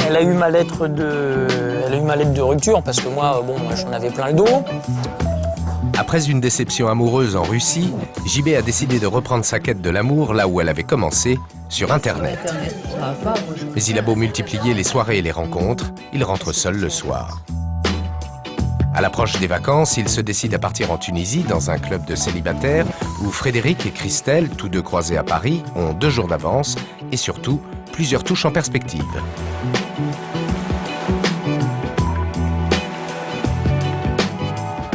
Elle a eu ma lettre de rupture parce que moi, bon, j'en avais plein le dos. Après une déception amoureuse en Russie, JB a décidé de reprendre sa quête de l'amour là où elle avait commencé, sur Internet. Mais il a beau multiplier les soirées et les rencontres, il rentre seul le soir. À l'approche des vacances, il se décide à partir en Tunisie, dans un club de célibataires, où Frédéric et Christelle, tous deux croisés à Paris, ont 2 jours d'avance et surtout, plusieurs touches en perspective.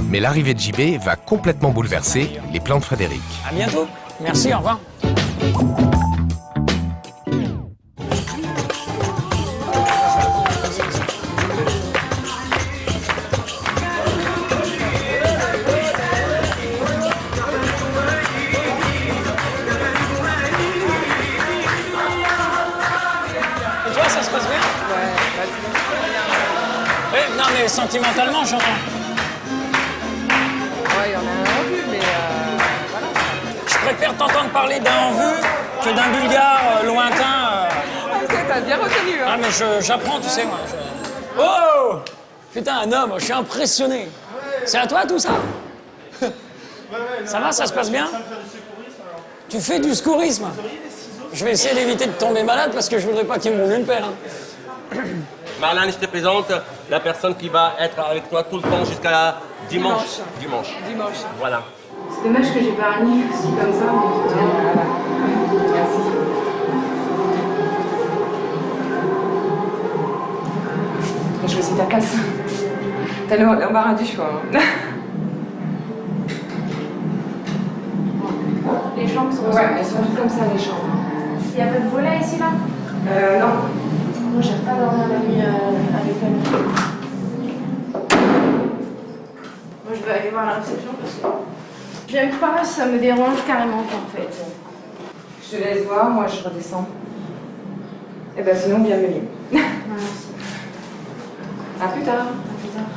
Mais l'arrivée de JB va complètement bouleverser les plans de Frédéric. À bientôt. Merci, au revoir. Et toi, ça se passe bien? Ouais, non, mais sentimentalement, j'entends. Ouais, il y en a un en vue, mais voilà. Je préfère t'entendre parler d'un en vue que d'un Bulgare lointain. T'as bien reconnu, hein. Ah, mais j'apprends, tu sais, moi. Oh! Putain, un homme, je suis impressionné. C'est à toi, tout ça? Ça va, ça se passe bien? Tu fais du secourisme? Je vais essayer d'éviter de tomber malade parce que je voudrais pas qu'il me roule une pelle. Hein. Marlène, je te présente la personne qui va être avec toi tout le temps jusqu'à dimanche. Dimanche. Voilà. C'est dommage que j'ai pas un livre aussi comme ça, mais tiens, voilà. Merci. T'as choisi ta place. T'as l'embarras du choix. Hein. Les chambres sont... Ouais, elles sont toutes comme ça, les chambres. Il n'y a pas de volet ici, là? Non. Moi, j'aime pas dormir la nuit avec elle. Moi, je vais aller voir la réception parce que j'aime pas, ça me dérange carrément, en fait. Je te laisse voir, moi je redescends. Et ben sinon, bien me lire. Merci. À plus tard. À plus tard.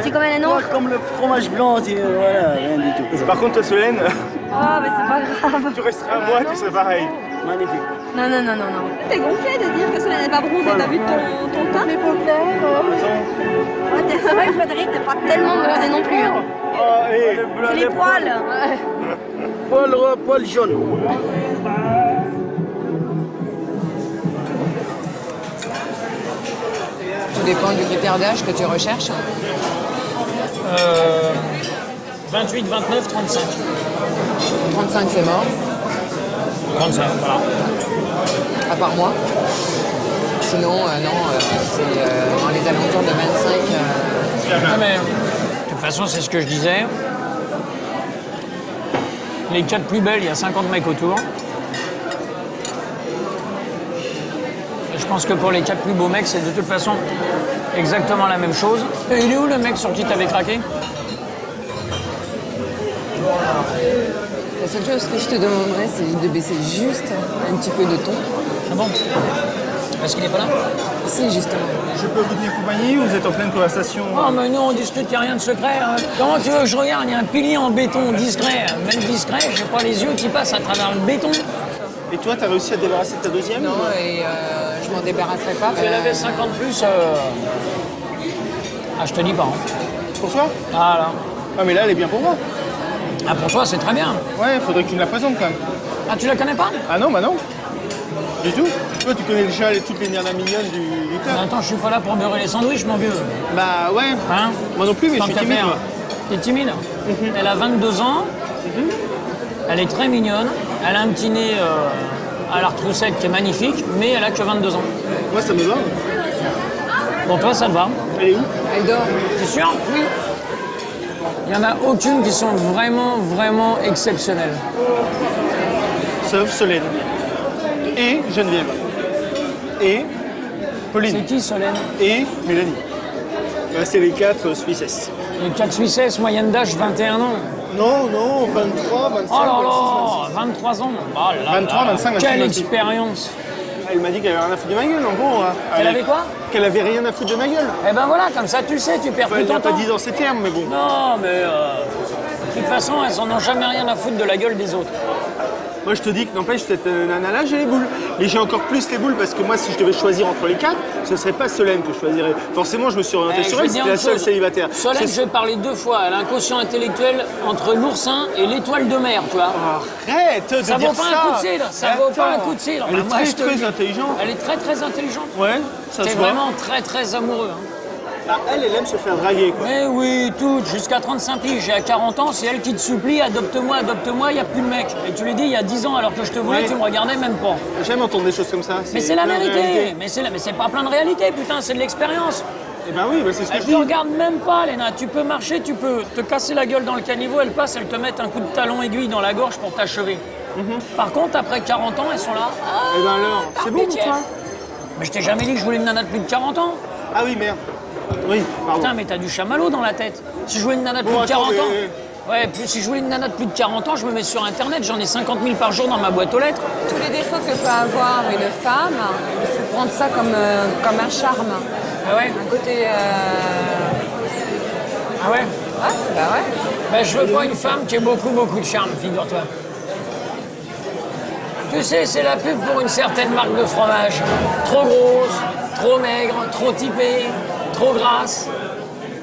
C'est comme un anneau. Comme le fromage blanc, voilà, rien du tout. Par contre, toi, Solène, Oh, mais c'est pas grave. tu resterais à moi, tu serais pareil. Magnifique. Non. T'es gonflé de dire que Solène n'est pas bronzée, t'as vu ton teint? Les peaux claires. Ouais, c'est vrai que Frédéric n'est pas tellement bronzé non plus. Hein. Oh, et C'est les poils. Poil jaune. Tout dépend du critère d'âge que tu recherches. 28, 29, 35. 35, c'est mort. 35, voilà. À part moi. Sinon, non, c'est dans les alentours de 25. Ah, mais, de toute façon, c'est ce que je disais. Les 4 plus belles, il y a 50 mecs autour. Et je pense que pour les 4 plus beaux mecs, c'est de toute façon exactement la même chose. Il est où le mec sur qui t'avais craqué? La seule chose que je te demanderais, c'est de baisser juste un petit peu de ton. Ah bon? Parce qu'il n'est pas là? Si, justement. je peux vous tenir compagnie ou vous êtes en pleine conversation? Oh, mais nous, on discute, il n'y a rien de secret. Hein. Comment tu veux que je regarde? Il y a un pilier en béton discret. Même discret, je sais pas les yeux qui passent à travers le béton. Et toi, t'as réussi à te débarrasser de ta deuxième? Non, et je m'en débarrasserai pas. Si elle avait 50 plus, ah, je te dis pas. Hein. Pour toi? Voilà. Ah, mais là, elle est bien pour moi. Ah, pour toi, c'est très bien. Ouais, faudrait que tu me la présentes quand même. Ah, tu la connais pas? Ah non, bah non. Du tout. Toi, tu connais déjà toutes les nanas mignonnes du club. Attends, je suis pas là pour beurrer les sandwichs, mon vieux. Bah ouais. Hein? Moi non plus, mais Tant je suis qu'à timide. faire. Moi. T'es timide? Elle a 22 ans. Elle est très mignonne. Elle a un petit nez à la retroussette qui est magnifique, mais elle a que 22 ans. Moi, ça me va. Pour toi, ça te va? Elle est où? Elle dort. T'es sûr? Oui. Il n'y en a aucune qui sont vraiment, vraiment exceptionnelles. Sauf Solène. Et Geneviève. Et Pauline. C'est qui, Solène? Et Mélanie. Ouais, c'est les 4 Suissesses. Les 4 Suissesses, moyenne d'âge 21 ans. Non, non, 23, 25, Oh là 26, là, 23 ans. Oh là 23, là, 25, 26, quelle 26. expérience. Elle m'a dit qu'elle avait rien à foutre de ma gueule, en gros. Hein. Elle avait quoi? Qu'elle avait rien à foutre de ma gueule. Eh ben voilà, comme ça tu le sais, tu perds Enfin, plus elle ton l'a pas temps. dit dans ces termes, mais bon. Non, mais de toute façon, elles en ont jamais rien à foutre de la gueule des autres. Moi, je te dis que n'empêche, cette nana-là, j'ai les boules. Et j'ai encore plus les boules parce que moi, si je devais choisir entre les 4, ce serait pas Solène que je choisirais. Forcément, je me suis orienté Eh, sur je elle, vais c'était dire la une seule chose. célibataire. Solène, je vais parler 2 fois. Elle a un quotient intellectuel entre l'oursin et l'étoile de mer, tu vois. Arrête de Ça dire vaut pas un coup de cire, ça vaut pas un coup de cire. Elle est Moi, très, je te le très dis. intelligente. Elle est très très intelligente. Ouais, ça T'es se voit. vraiment très très amoureux. Hein. Ah, elle aime se faire draguer, quoi. Mais oui, toutes, jusqu'à 35 piges. J'ai à 40 ans, c'est elle qui te supplie, adopte-moi, il n'y a plus de mec. Et tu lui dis il y a 10 ans, alors que je te voulais, Ouais. tu me regardais même pas. J'aime entendre des choses comme ça. Mais c'est la plein de vérité, réalité. mais c'est pas plein de réalité, putain, c'est de l'expérience. Eh ben oui, bah c'est ce que Elle je te dis. regarde même pas, Léna. Tu peux marcher, tu peux te casser la gueule dans le caniveau, elle passe, elle te met un coup de talon aiguille dans la gorge pour t'achever. Par contre, après 40 ans, elles sont là. Ah, Eh ben alors, par c'est bon pour pitié. toi. Mais je t'ai jamais dit que je voulais une nana de plus de 40 ans. Ah oui, merde. Oui, pardon. Putain, mais t'as du chamallow dans la tête. Si je voulais une nana de Bon, plus de 40 attends, ans. Ouais, si je voulais une nana de plus de 40 ans, je me mets sur internet, j'en ai 50 000 par jour dans ma boîte aux lettres. Tous les défauts que peut avoir une femme, il faut prendre ça comme un charme. Ah ouais? Un côté... Ah ouais? Ouais, bah ouais. Ben, je veux pas une femme qui ait beaucoup de charme, figure-toi. Tu sais, c'est la pub pour une certaine marque de fromage. Trop grosse, trop maigre, trop typée, trop grasse,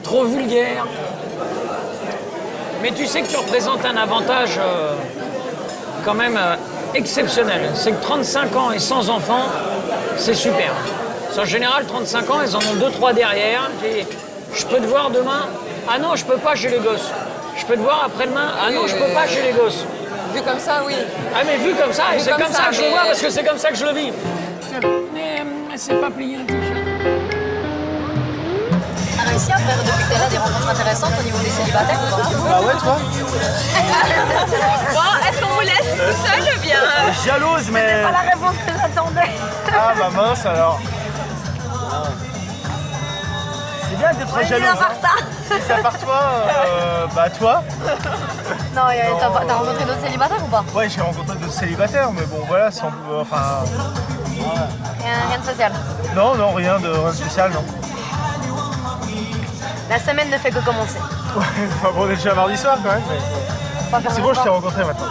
trop vulgaire. Mais tu sais que tu représentes un avantage quand même exceptionnel. C'est que 35 ans et sans enfants, c'est super. En général, 35 ans, elles en ont 2-3 derrière. Et je peux te voir demain. Ah non, je peux pas, j'ai les gosses. Je peux te voir après-demain. Ah non, je peux pas, j'ai les gosses. Vu comme ça, oui. Ah mais vu comme ça, et Vu c'est comme comme ça ça, que je le mais- vois parce que c'est comme ça que je le vis. Mais c'est pas plié un t-shirt. T'as réussi à faire depuis que t'es là des rencontres intéressantes au niveau des célibataires ou pas? Ah ouais, toi Bon, est-ce qu'on vous laisse tout seul ou bien? Jalouse, mais... Pas la réponse que j'attendais. Ah bah mince, alors. C'est bien d'être Oui, jalouse. à part ça. Si c'est à part toi, bah toi. Non, t'as rencontré d'autres célibataires ou pas? Ouais, j'ai rencontré d'autres célibataires, mais bon, voilà, sans... Enfin... Rien de spécial. Non, non, rien de spécial, non. La semaine ne fait que commencer. Ouais, enfin bon, on est déjà mardi soir, quand même. Pas faire C'est un bon, je t'ai sport. rencontré maintenant.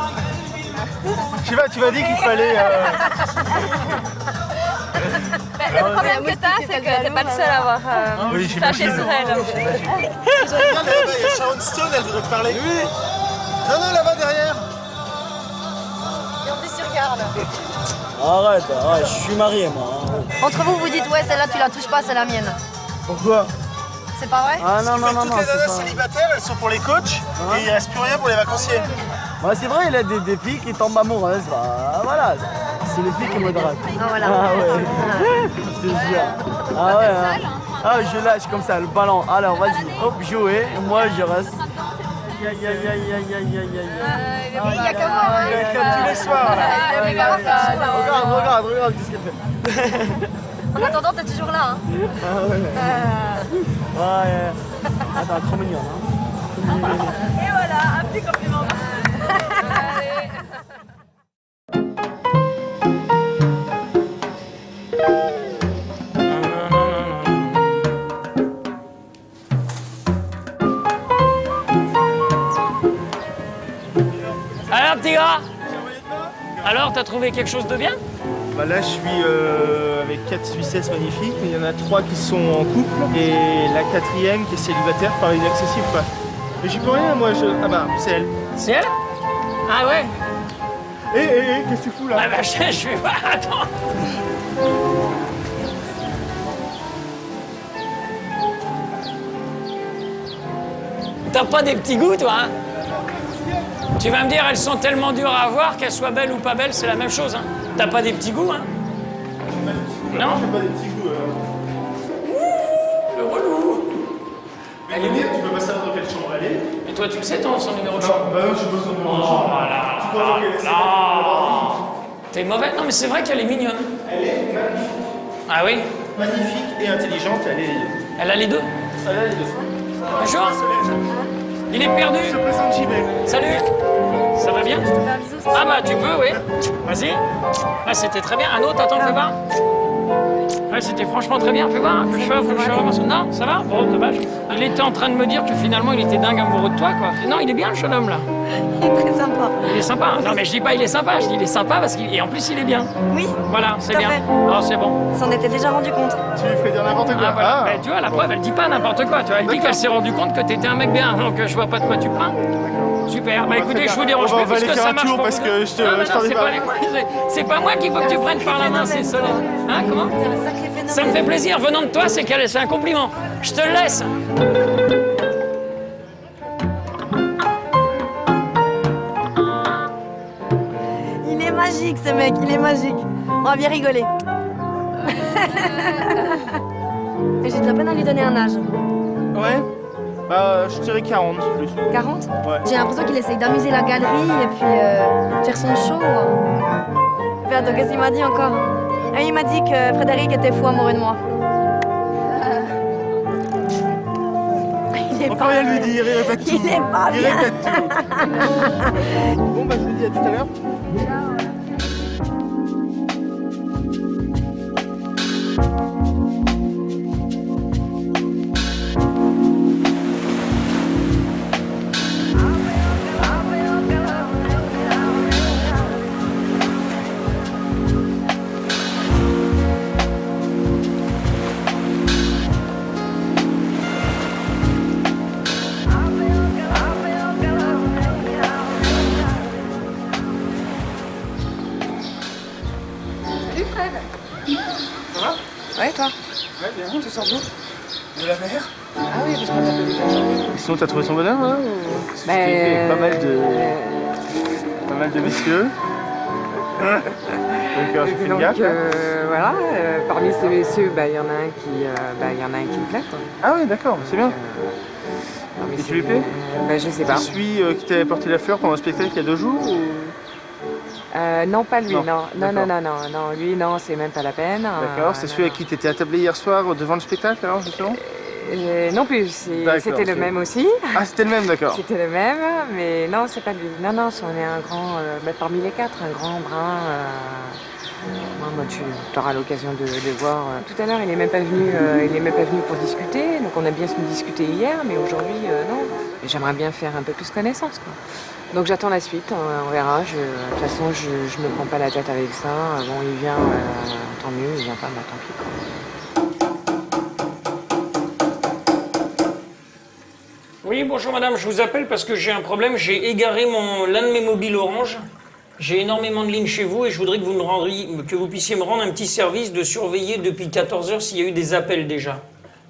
Tu m'as dit qu'il fallait... Le problème que t'as, c'est que t'es pas le seul à avoir Oui, flashé j'imagine. sur elle. Il y a Sharon Stone, elle voudrait te parler. Oui. Non, non, là-bas derrière. Et on dit sur garde. Arrête, arrête, je suis marié moi. Entre vous, vous dites ouais, celle-là tu la touches pas, c'est la mienne. Pourquoi? C'est pas vrai? Ah non, non, non, Toutes non, les c'est nanas pas... célibataires, elles sont pour les coachs et il reste plus rien pour les vacanciers. Ouais, c'est vrai, il y a des filles qui tombent amoureuses. Bah voilà, c'est les filles qui me draguent. Ah voilà. Ah ouais, je te jure. Ah ouais, hein. Ah, je lâche comme ça le ballon. Alors vas-y, hop, jouez, moi je reste. Aïe, aïe, aïe, aïe, aïe, aïe, aïe, aïe. Il y a qu'à voir. Comme tous les soirs, là. Regarde qu'est-ce qu'elle fait. En attendant, t'es toujours là. Hein. Ah ouais. Ouais. Attends, trop mignon, hein. Et voilà, un petit compliment. Alors, petit gars. Alors, t'as trouvé quelque chose de bien? Bah là, je suis avec 4 Suissesses magnifiques, mais il y en a 3 qui sont en couple et la 4e qui est célibataire par inaccessible, quoi. Mais j'y peux rien, moi, Ah bah, c'est elle. C'est elle? Ah ouais? Qu'est-ce que tu fous là? Ah bah je vais voir, attends. T'as pas des petits goûts, toi, hein? Tu vas me dire, elles sont tellement dures à avoir, qu'elles soient belles ou pas belles, c'est la même chose, hein? T'as pas des petits goûts, hein? Non? J'ai pas des petits goûts. Le relou. Mais elle est bien, tu peux pas savoir dans quelle chambre elle est. Et toi, tu le sais, ton son numéro de chambre? Non, bah non, je sais pas son numéro de chambre. Voilà. Tu crois qu'elle est Non. T'es mauvais? Non, mais c'est vrai qu'elle est mignonne. Elle est magnifique. Ah oui? magnifique et intelligente, elle est les deux. Elle a les deux. Elle a les deux. Bonjour. Il est perdu. Je te présente JB. Salut. Ça va bien? Ah bah tu peux, oui. Vas-y. Ah, c'était très bien. Un autre, attends, fais voir. Ouais, c'était franchement très bien. Fais voir. Faut que je fasse. Non, ça va? Bon, dommage. Il était en train de me dire que finalement il était dingue amoureux de toi, quoi. Non, il est bien le jeune homme là. Il est très sympa. Il est sympa. Non, mais je dis pas il est sympa, je dis il est sympa parce qu'il et en plus il est bien. Oui. Voilà, c'est Tout à bien. fait. Oh, c'est bon. On s'en était déjà rendu compte. Tu lui fais dire n'importe quoi. Ah, voilà. Ben, tu vois, la preuve, elle dit pas n'importe quoi. Tu vois, elle dit qu'elle s'est rendue compte que t'étais un mec bien. Donc je vois pas de quoi tu plains. Super. Bah écoutez, je vous dérange pas parce que ça marche pour parce vous. que je Non, t'en c'est ai pas pas. c'est pas moi qu'il faut que tu prennes par la main, c'est Solène. Hein, comment? C'est un sacré phénomène. Ça me fait plaisir. Venant de toi, c'est un compliment. Je te laisse. Il est magique ce mec, il est magique. On va bien rigoler. Et j'ai de la peine à lui donner un âge. Ouais. Bah, je dirais 40 plus. 40? Ouais. J'ai l'impression qu'il essaye d'amuser la galerie et puis faire son show. Puis attends, qu'est-ce qu'il m'a dit encore? Ah, il m'a dit que Frédéric était fou amoureux de moi. Il est On peut pas rien vrai. lui dire, il répète tout. Il est pas Il bien. répète tout. Bon, bah, je vous dis à tout à l'heure. Ça va? Ouais, toi? Ouais, bien. Tu sors d'où? De la mer. Ah oui, parce qu'on t'a pas vu. Sinon, t'as trouvé son bonheur, là? Parce que je t'ai fait pas mal de messieurs. Donc, j'ai fait une Donc, gaffe. Là. voilà, parmi ces messieurs, il y en a un qui me plaît. Quoi. Ah oui, d'accord, c'est bien. Parmi Et ces- tu lui plais? Je sais pas. C'est celui qui t'avait porté la fleur pendant le spectacle il y a 2 jours ou... Non, pas lui, Non, non. Non, d'accord. non, lui, non, c'est même pas la peine. D'accord, c'est celui avec qui t'étais attablé hier soir devant le spectacle, alors, justement? Non plus, D'accord, c'était le ok. même aussi. Ah, c'était le même, d'accord. C'était le même, mais non, c'est pas lui. Non, on est un grand, parmi les 4, un grand brun. Moi, tu auras l'occasion de le voir tout à l'heure. Il est même pas venu pour discuter. Donc on a bien discuté hier, mais aujourd'hui, non. Et j'aimerais bien faire un peu plus connaissance, quoi. Donc j'attends la suite, on verra. De toute façon, je me prends pas la tête avec ça. Bon, il vient, tant mieux. Il vient pas, tant pis, quoi. Oui, bonjour madame, je vous appelle parce que j'ai un problème. J'ai égaré l'un de mes mobiles Orange. J'ai énormément de lignes chez vous et je voudrais que vous puissiez me rendre un petit service de surveiller depuis 14 heures s'il y a eu des appels déjà.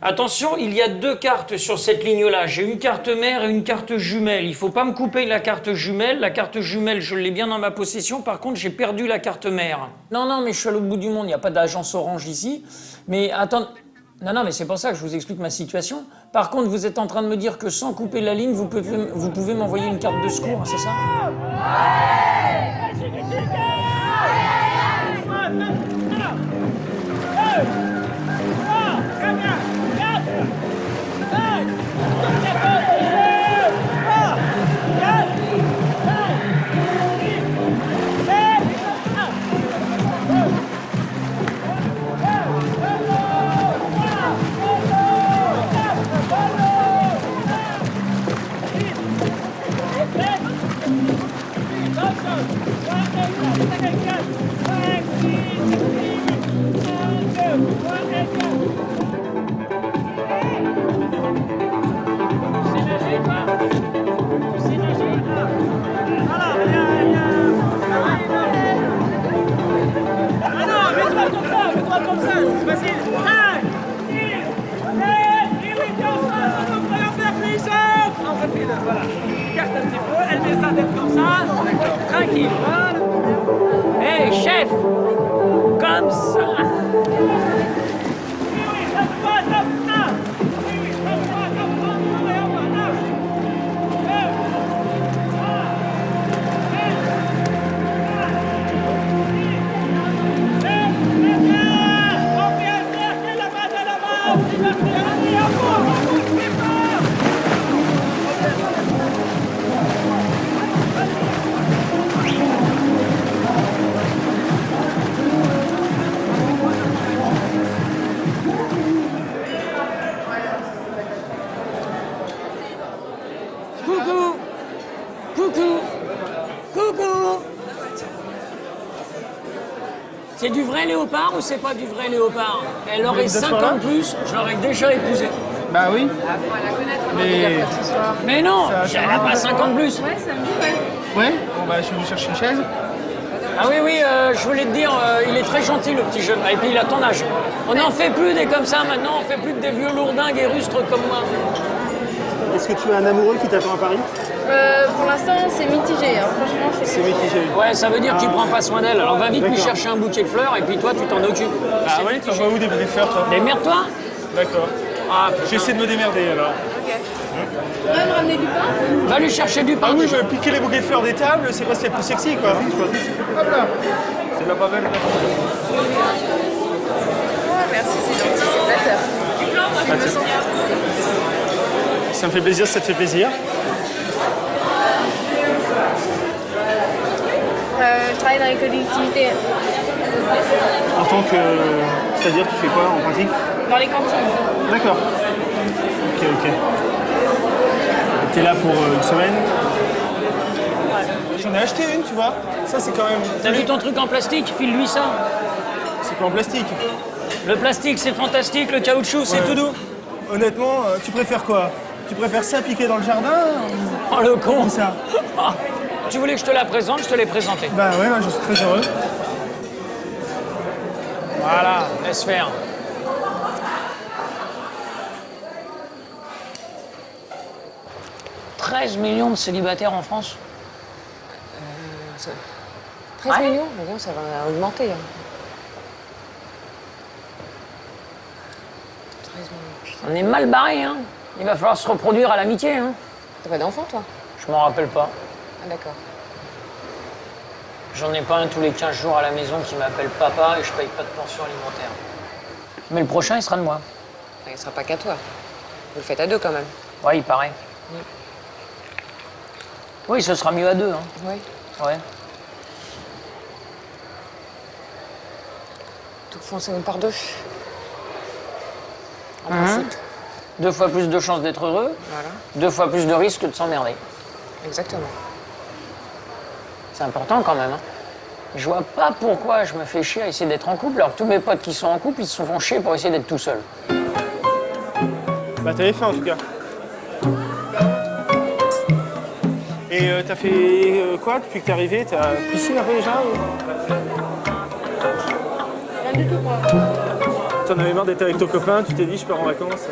Attention, il y a 2 cartes sur cette ligne-là. J'ai une carte mère et une carte jumelle. Il ne faut pas me couper la carte jumelle. La carte jumelle, je l'ai bien dans ma possession. Par contre, j'ai perdu la carte mère. Non, mais je suis à l'autre bout du monde. Il n'y a pas d'agence Orange ici. Mais attends... Non, mais c'est pour ça que je vous explique ma situation. Par contre, vous êtes en train de me dire que sans couper la ligne, vous pouvez m'envoyer une carte de secours, c'est ça? Tranquille, voilà. Hey, chef! Comme ça! léopard ou c'est pas du vrai léopard? Elle aurait Vous êtes 5 pas là ans de plus, je l'aurais déjà épousée. Bah oui. Mais... Mais non, Ça elle a pas 5 ans de plus. Ouais, ça me dit, ouais. Ouais. Bon bah je vais vous chercher une chaise. Ah oui, oui, je voulais te dire, il est très gentil le petit jeune. Et puis il a ton âge. On n'en fait plus des comme ça maintenant, on fait plus que des vieux lourdingues et rustres comme moi. Est-ce que tu as un amoureux qui t'attend à Paris? Pour l'instant, c'est mitigé. Hein. Franchement, C'est mitigé. Ouais, ça veut dire qu'il prend pas soin d'elle. Alors va vite lui D'accord. chercher un bouquet de fleurs et puis toi tu t'en occupes. Ah ouais, tu vois où des bouquets de fleurs toi? Démerde-toi. D'accord. Ah, J'essaie de me démerder alors. tu peux me ramener du pain? va lui chercher du pain. Ah oui, je vais piquer les bouquets de fleurs des tables, c'est pas ce qu'il y a de plus sexy quoi. Hop là. C'est de la babelle. Merci, c'est gentil, c'est flatteur. Je me sens Ça me fait plaisir, ça te fait plaisir. je travaille dans les collectivités, En tant que... C'est-à-dire, tu fais quoi en pratique? dans les cantines. D'accord. Ok, ok. T'es là pour une semaine? J'en ai acheté une, tu vois. Ça, c'est quand même... T'as vu ton truc en plastique? File-lui ça. C'est pas en plastique. Le plastique c'est fantastique, le caoutchouc c'est Ouais. tout doux. Honnêtement, tu préfères quoi? Tu préfères ça piquer dans le jardin? Oh le con. C'est ça. Ah, tu voulais que je te la présente, je te l'ai présentée. Bah ouais, je suis très heureux. Voilà, laisse faire. « 13 millions de célibataires en France. 13 Ouais. millions? Mais non, ça va augmenter. Hein. 13 millions, putain. On est mal barré, hein. Il va falloir se reproduire à l'amitié, hein. T'as pas d'enfant, toi? Je m'en rappelle pas. Ah, d'accord. J'en ai pas un tous les 15 jours à la maison qui m'appelle papa et je paye pas de pension alimentaire. Mais le prochain, il sera de moi. Il sera pas qu'à toi. Vous le faites à deux, quand même. Ouais, il paraît. Oui, ce sera mieux à deux, hein. Oui. Ouais. Tout fonctionne par deux. En Mhm. principe. 2 fois plus de chances d'être heureux, Voilà. 2 fois plus de risques de s'emmerder. Exactement. C'est important quand même, hein. Je vois pas pourquoi je me fais chier à essayer d'être en couple, alors que tous mes potes qui sont en couple, ils se font chier pour essayer d'être tout seuls. Bah t'avais faim en tout cas. Et t'as fait quoi depuis que t'es arrivé? T'as piscine un peu déjà ou... Rien du tout, quoi. T'en avais marre d'être avec ton copain, tu t'es dit je pars en vacances?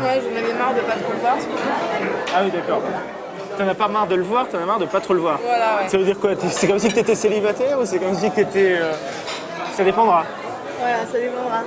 Ouais, j'en avais marre de pas trop le voir. Ah oui d'accord. T'en as pas marre de le voir, t'en as marre de pas trop le voir. Voilà, ouais. Ça veut dire quoi? C'est comme si t'étais célibataire ou c'est comme si t'étais... Ça dépendra. Voilà, ça dépendra.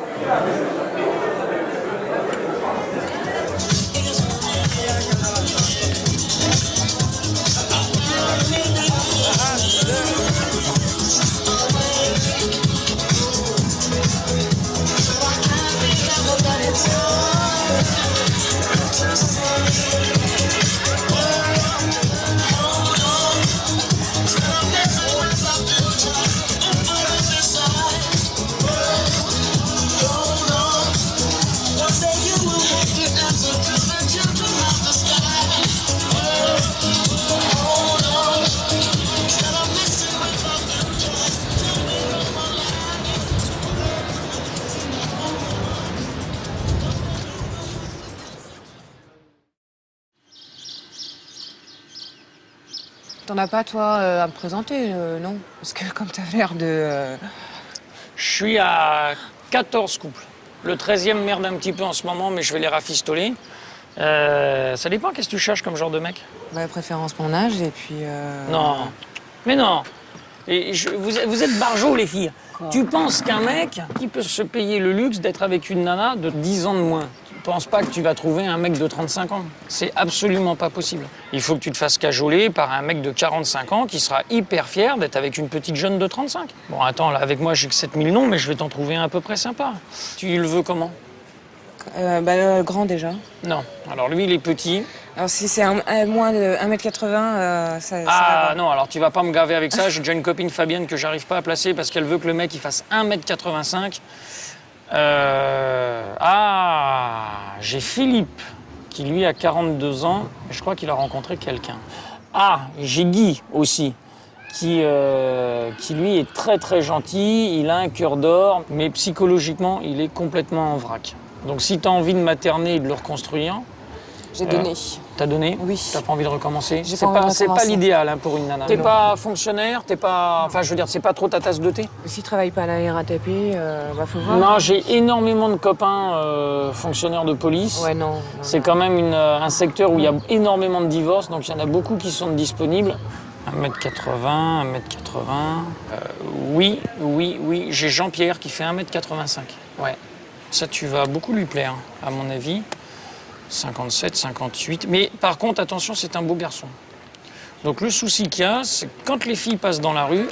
T'en as pas, toi, à me présenter, non? Parce que comme t'as l'air de... Je suis à 14 couples. Le 13e merde un petit peu en ce moment, mais je vais les rafistoler. Ça dépend, qu'est-ce que tu cherches comme genre de mec? Bah, préférence mon âge, et puis... Non, mais non. Vous êtes barjots, les filles. Tu penses qu'un mec qui peut se payer le luxe d'être avec une nana de 10 ans de moins, tu penses pas que tu vas trouver un mec de 35 ans? C'est absolument pas possible. Il faut que tu te fasses cajoler par un mec de 45 ans qui sera hyper fier d'être avec une petite jeune de 35. Bon, attends, là, avec moi, j'ai que 7000 noms, mais je vais t'en trouver un à peu près sympa. Tu le veux comment? Grand, déjà. Non. Alors, lui, il est petit. Alors, si c'est moins de 1m80, ça Ah va. non, alors tu vas pas me gaver avec ça. J'ai déjà une copine Fabienne que j'arrive pas à placer parce qu'elle veut que le mec il fasse 1m85. J'ai Philippe qui lui a 42 ans. Et je crois qu'il a rencontré quelqu'un. Ah, j'ai Guy aussi qui lui est très très gentil, il a un cœur d'or, mais psychologiquement il est complètement en vrac. Donc si tu as envie de materner et de le reconstruire... J'ai donné. T'as donné? Oui. T'as pas envie de recommencer? J'ai pas envie de C'est pas recommencer. l'idéal hein, pour une nana. T'es pas fonctionnaire, t'es pas... Enfin je veux dire, c'est pas trop ta tasse de thé? S'il travaille pas à la RATP, faut voir. Non, j'ai énormément de copains fonctionnaires de police. Ouais, non. C'est quand même un secteur où il y a énormément de divorces, donc il y en a beaucoup qui sont disponibles. 1m80, 1m80. Oui, j'ai Jean-Pierre qui fait 1m85. Ouais. Ça, tu vas beaucoup lui plaire, à mon avis. 57, 58. Mais par contre, attention, c'est un beau garçon. Donc le souci qu'il y a, c'est que quand les filles passent dans la rue,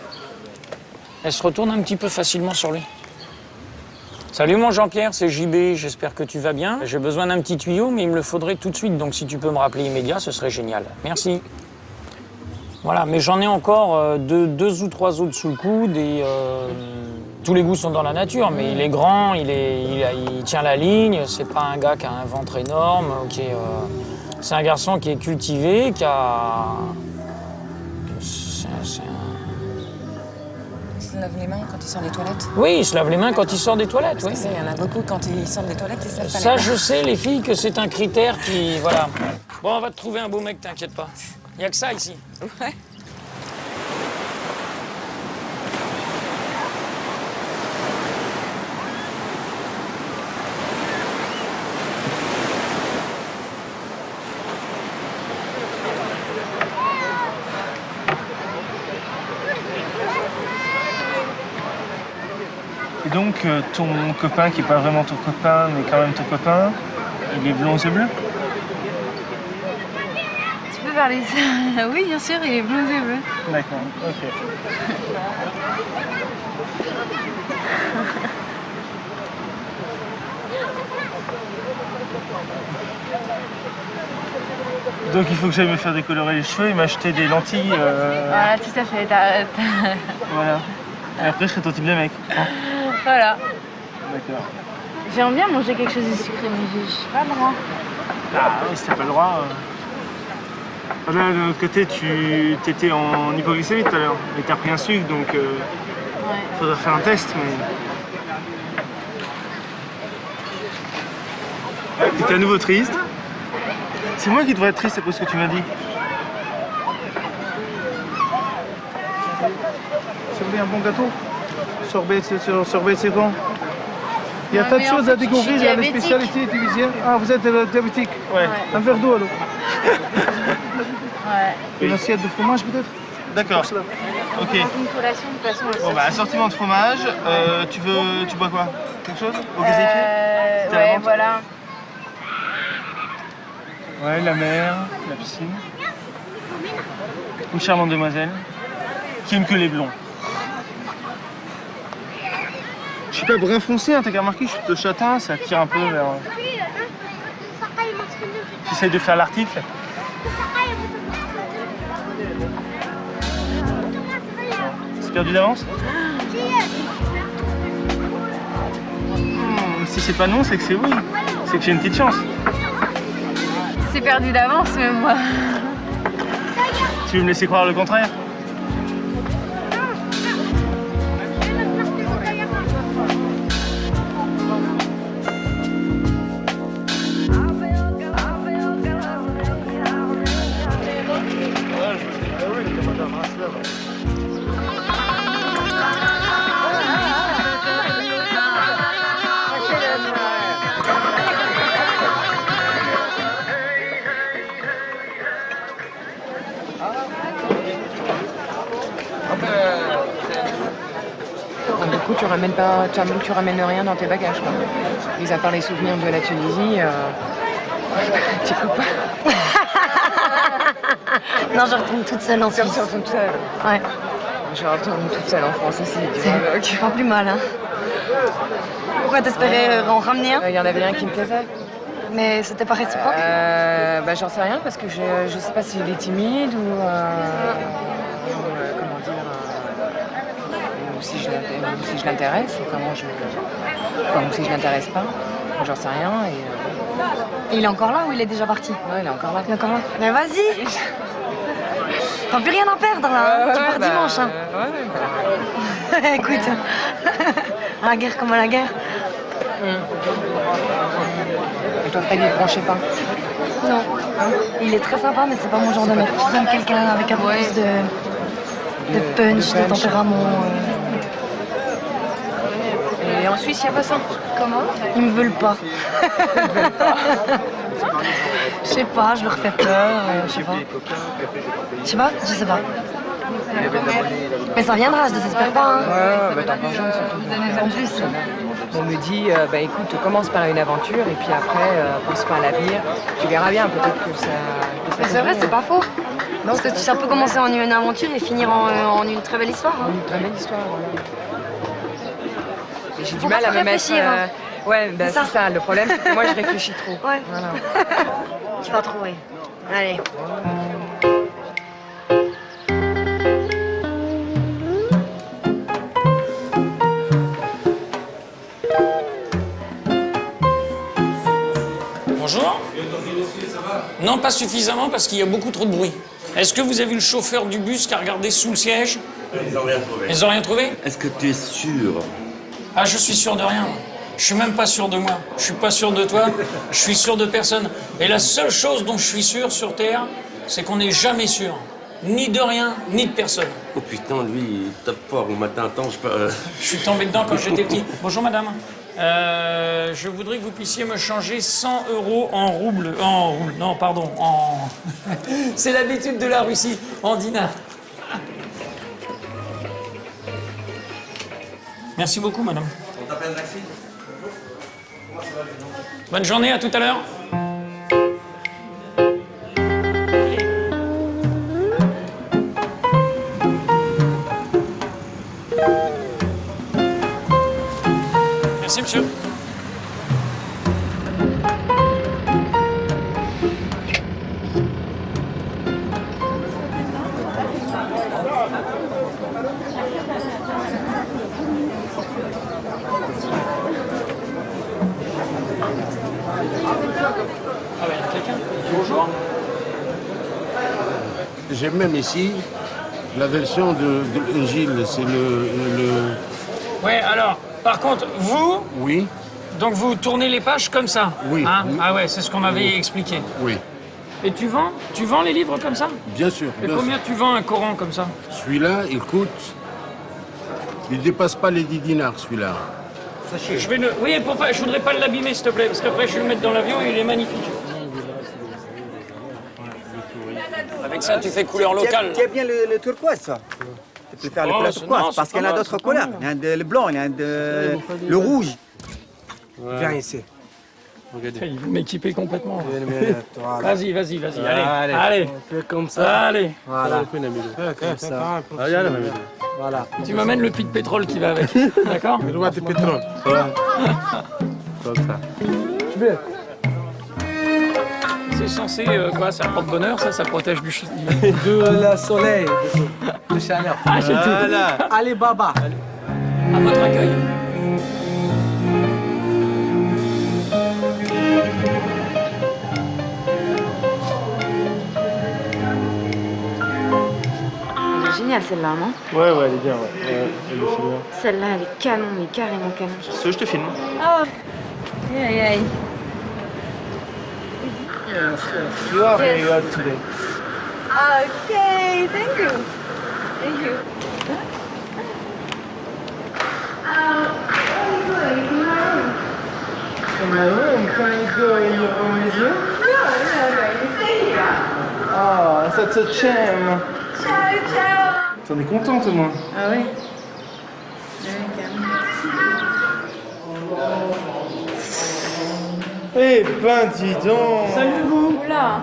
elles se retournent un petit peu facilement sur lui. Salut mon Jean-Pierre, c'est JB, j'espère que tu vas bien. J'ai besoin d'un petit tuyau, mais il me le faudrait tout de suite, donc si tu peux me rappeler immédiat, ce serait génial. Merci. Voilà, mais j'en ai encore deux ou trois autres sous le coude et tous les goûts sont dans la nature, mais il est grand, il tient la ligne, c'est pas un gars qui a un ventre énorme, c'est un garçon qui est cultivé, qui a... Il se lave les mains quand il sort des toilettes? Oui, il se lave les mains quand il sort des toilettes, oui. Il y en a beaucoup, quand ils sortent des toilettes, ils se lavent pas les Ça, mains. je sais, les filles, que c'est un critère qui... Voilà. Bon, on va te trouver un beau mec, t'inquiète pas. Il n'y a que ça ici. Ouais. Et donc, ton copain, qui n'est pas vraiment ton copain, mais quand même ton copain, il est blond aux yeux bleus? Tu peux parler ça? Oui, bien sûr, il est blond aux yeux bleus. D'accord, ok. Donc il faut que j'aille me faire décolorer les cheveux et m'acheter des lentilles. Voilà, tout à fait. Voilà. Et après, je serai ton type de mec. Voilà. D'accord. J'aimerais bien manger quelque chose de sucré, mais j'ai pas le droit. Ah oui, si t'as pas le droit. Là, de l'autre côté, tu étais en hypoglycémie tout à l'heure. Et t'as pris un sucre, donc faudrait faire un test. Mais... T'étais à nouveau triste. C'est moi qui devrais être triste après ce que tu m'as dit. Si vous voulez un bon gâteau, sorbet, c'est bon. Il y a tas de choses à découvrir, il y a des spécialités tunisiennes. Ah, vous êtes diabétique? Ouais. Un verre d'eau alors. Ouais. Une assiette de fromage peut-être? D'accord. Ok. Une collation de toute façon. Bon bah assortiment de fromage. Tu bois quoi? Quelque chose? Au gazéifié? Ouais, voilà. Ouais, la mer, la piscine. Une charmante demoiselle qui aime que les blonds. Je suis pas brun foncé, hein, t'as qu'à remarquer, je suis plutôt châtain, ça tire un peu vers... J'essaye de faire l'article. C'est perdu d'avance? Si c'est pas non, c'est que c'est oui. C'est que j'ai une petite chance. C'est perdu d'avance, mais moi. Tu veux me laisser croire le contraire? Du coup, tu ramènes rien dans tes bagages, quoi. Mis à part les souvenirs de la Tunisie, tu peux pas. Non, je retourne toute seule en Suisse. Tu retournes toute seule. Ouais. Je retourne toute seule en France aussi, tu vois. C'est pas plus mal, hein. Pourquoi t'espérais en ramener un? Il y en avait un qui me plaisait. Mais c'était pas réciproque? Bah, j'en sais rien parce que je sais pas s'il est timide ou comment dire, ou si je l'intéresse, ou si je l'intéresse pas, j'en sais rien. Et il est encore là ou il est déjà parti? Ouais, il est encore là. Il est encore là. Mais vas-y! T'as plus rien à perdre là, hein. Tu pars dimanche. Hein. Écoute, à la guerre comme à la guerre. Et toi, Fred, il ne branchait pas? Non. Il est très sympa, mais c'est pas mon genre de mec. J'aime quelqu'un avec un peu plus de punch, de tempérament. Et en Suisse, il n'y a pas ça? Comment? Ils me veulent pas. Je sais pas, je leur fais peur, je sais pas. Je sais pas. Mais ça viendra, je désespère pas. Hein. Ouais, bah t'es encore jeune surtout. En plus. On me dit, bah écoute, commence par une aventure et puis après, pense pas à l'avenir. Tu verras bien, peut-être que ça... Mais c'est vrai, c'est pas faux. Parce que ça peut commencer en une aventure et finir en une très belle histoire. Hein. Une très belle histoire, voilà. Et j'ai du Faut mal pas à me mettre... réfléchir, hein. Ouais, bah c'est ça. Le problème, c'est que moi, je réfléchis trop. Ouais. Voilà. Tu vas trouver. Allez. Bonjour. Non, pas suffisamment parce qu'il y a beaucoup trop de bruit. Est-ce que vous avez vu le chauffeur du bus qui a regardé sous le siège? Ils n'ont rien trouvé. Ils ont rien trouvé? Est-ce que tu es sûr? Ah, je suis sûr de rien. Je suis même pas sûr de moi. Je suis pas sûr de toi. Je suis sûr de personne. Et la seule chose dont je suis sûr sur Terre, c'est qu'on n'est jamais sûr. Ni de rien, ni de personne. Oh putain, lui, il tape fort au matin. Attends, je peux... Je suis tombé dedans quand j'étais petit. Bonjour madame. Je voudrais que vous puissiez me changer 100 € en roubles. Non, pardon, en... C'est l'habitude de la Russie, en dinars. Merci beaucoup, madame. On t'appelle un taxi? Bonne journée, à tout à l'heure. Merci, monsieur. Ah ben, quelqu'un. Bonjour. J'ai même ici la version de l'Injil, c'est le... Ouais, alors, par contre, vous, Oui, donc vous tournez les pages comme ça. Oui. Hein? Oui. Ah ouais, c'est ce qu'on m'avait expliqué. oui, Et tu vends les livres comme ça? bien sûr. Et bien combien sûr. tu vends un Coran comme ça? Celui-là, il coûte... Il ne dépasse pas les 10 dinars, celui-là. Je vais le... Oui, je voudrais pas l'abîmer, s'il te plaît, parce qu'après je vais le mettre dans l'avion et il est magnifique. Avec ça, tu fais couleur locale. Tu as bien le turquoise, ça. Tu peux faire le couleur turquoise, parce qu'il y en a d'autres couleurs. Il y a le blanc, il y a le rouge. Viens ici. Il veut m'équiper complètement. Vas-y. Allez. Fais comme ça. Allez. Voilà. Comme ça. Voilà. Tu m'amènes le puits de pétrole qui va avec. D'accord? Le roi de pétrole. Comme ça. C'est censé, quoi, ça apporte bonheur, ça protège du... De la soleil, de chaleur. Ah, j'ai tout. Voilà. Allez, Baba. À votre accueil. Elle est géniale celle-là, non? Ouais, elle est bien, ouais. Elle est bien. Celle-là, elle est canon, mais carrément canon. Je te filme. Oh. Aïe, aïe. You are very well today. Okay, thank you. Thank you. In my room, can I go in your room with you? You stay here. Oh, such a shame. Ciao, ciao. T'en es contente, moi? Ah oui. Eh ben, dis donc. Salut vous. Oula.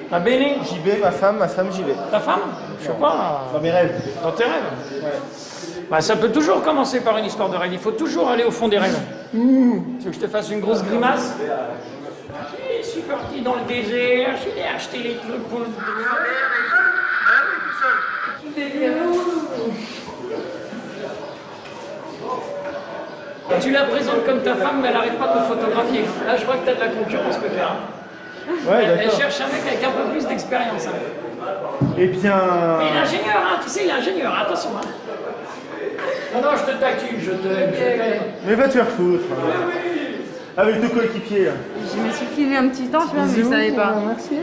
Ma belle. JB, ma femme, j'y vais. Ta femme? Je sais pas. Dans mes rêves. Dans tes rêves? Ouais. Bah, ça peut toujours commencer par une histoire de rêve. Il faut toujours aller au fond des rêves. Tu veux que je te fasse une grosse grimace? Je suis parti dans le désert, j'ai acheté les trucs pour le... Tu la présentes comme ta femme, mais elle n'arrête pas de me photographier. Là, je crois que tu as de la concurrence, peut-être. Ouais, Elle d'accord. cherche un mec avec un peu plus d'expérience. Hein. Eh bien... Mais il est ingénieur, hein, tu sais, il est ingénieur, attention. Hein. Non, non, je te taquine, je t'aime. Mais va te faire foutre. Avec nos coéquipiers, là. Je me suis filé un petit temps, tu vois, mais je savais pas. Merci.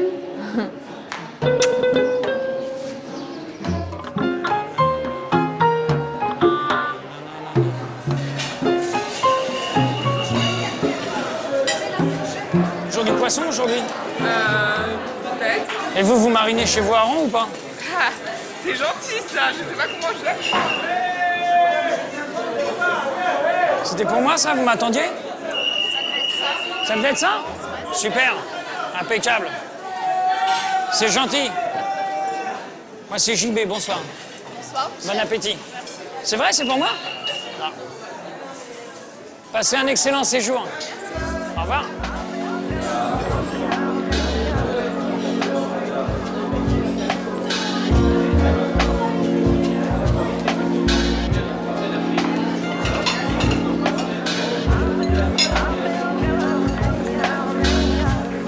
Jour du poisson aujourd'hui? Peut-être. Et vous, vous marinez chez vous à Rang ou pas? Ah, c'est gentil ça, je sais pas comment je l'aime. C'était pour moi ça, vous m'attendiez? Ça devait être ça? Super, impeccable. C'est gentil. Moi c'est JB, bonsoir. Bonsoir. Bon appétit. C'est vrai, c'est pour moi? Non. Passez un excellent séjour. Au revoir.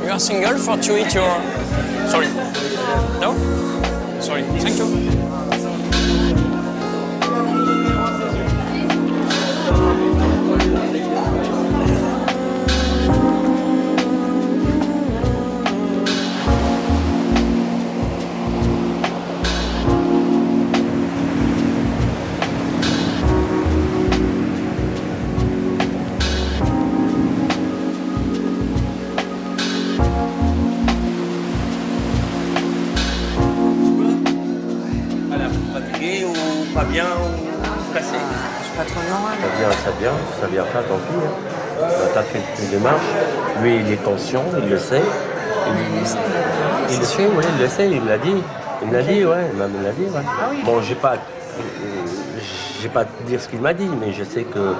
You are single for to eat your... Sorry. No? Sorry. Thank you. Fatigué ou pas bien ou cassé? Je suis pas trop de moral. Ça vient pas, tant pis. Hein. T'as fait une démarche. Lui, il est conscient, il le sait. Il le sait, oui, il le sait, il me l'a dit. Il me l'a dit, ouais, il me l'a dit, ouais. Ah oui. Bon, j'ai pas à te dire ce qu'il m'a dit, mais je sais que